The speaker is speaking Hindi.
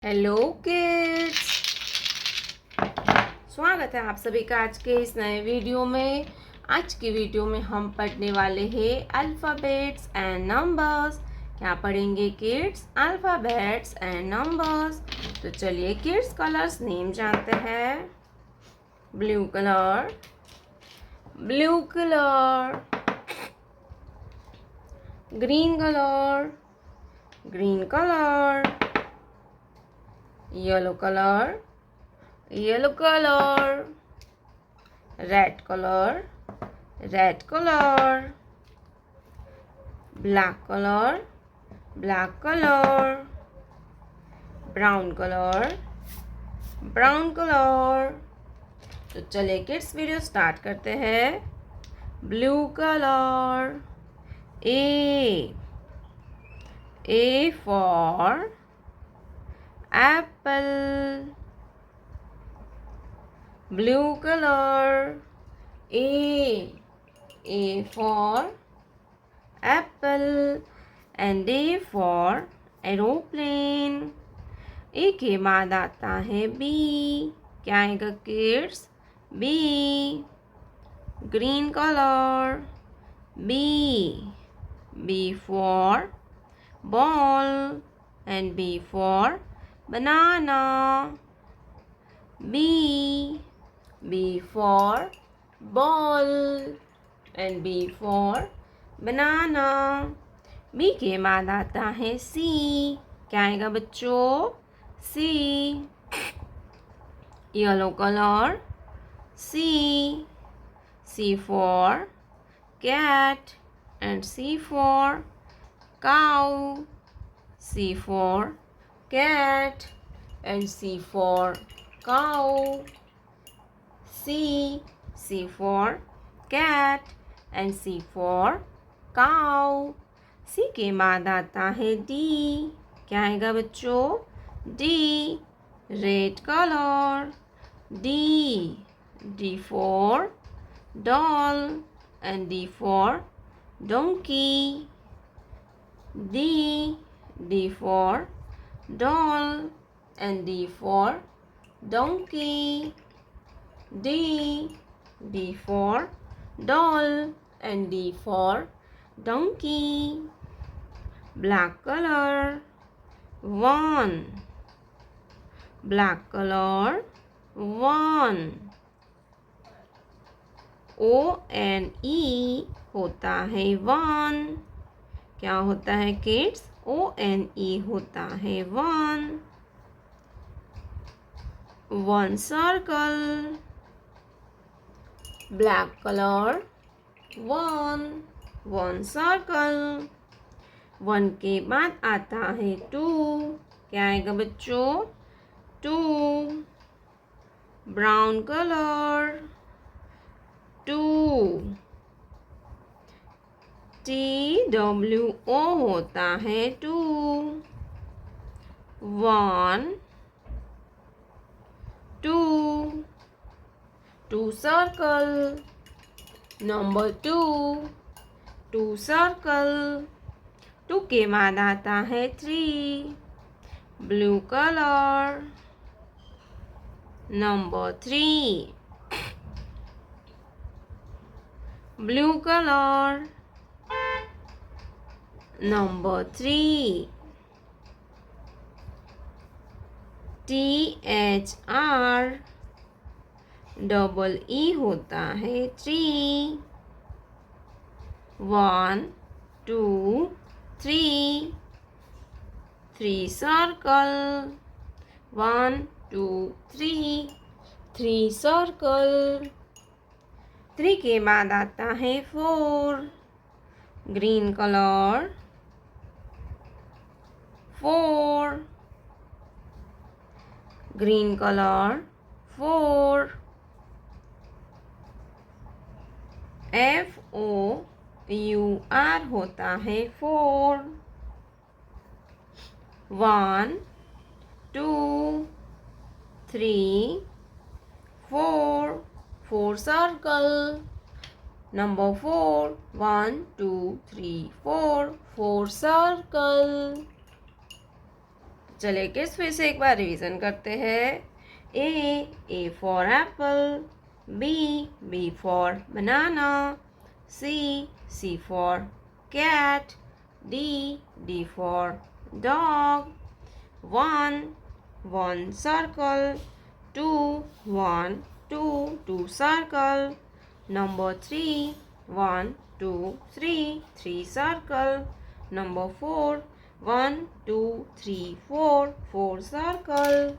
हेलो किड्स, स्वागत है आप सभी का आज के इस नए वीडियो में। आज की वीडियो में हम पढ़ने वाले हैं अल्फ़ाबेट्स एंड नंबर्स। क्या पढ़ेंगे किड्स? Alphabets and numbers. तो चलिए किड्स कलर्स नेम जानते हैं। Blue colour, blue colour, green colour, green colour, yellow colour, yellow colour, red colour, red colour, black colour, black colour, brown colour, brown colour. तो चलिए किड्स वीडियो स्टार्ट करते हैं। Blue colour, A for apple. Blue color, A for apple and A for aeroplane. A के बाद आता है B। क्या आएगा kids? B, green color, B for ball and B for banana. B for ball and B for banana. B के बाद आता है C। क्या आएगा बच्चों? C, yellow color, C for cat and C for cow. C for cat and C for cow. C for cat and C for cow. C के बाद आता है D। क्या आएगा बच्चों? D, red color, D for doll and D for donkey. D for doll and D for donkey. D for doll and D for donkey. Black color, 1. Black color, 1. O-N-E होता है 1। क्या होता है किड्स? O-N-E होता है 1। 1 circle, black color, 1 circle। 1 के बाद आता है 2। क्या आएगा बच्चों? 2, brown color, 2। TWO होता है 2। 1, 2 circle, number 2 circle। 2 के बाद आता है 3, blue color, number 3, blue color, number 3। THREE होता है 3। 1, 2, 3 circle, 1, 2, 3 circle। 3 के बाद आता है 4, green color, 4, green color, 4। FOUR होता है 4। 1, 2, 3, 4 circle, number 4, 1, 2, 3, 4 circle। चले किड्स फिर से एक बार रिवीजन करते हैं। A for apple, B for banana, C for cat, D for dog, one circle, two circle, number 3, 1 2 3 circle, number 4, 1 2 3 4 circle.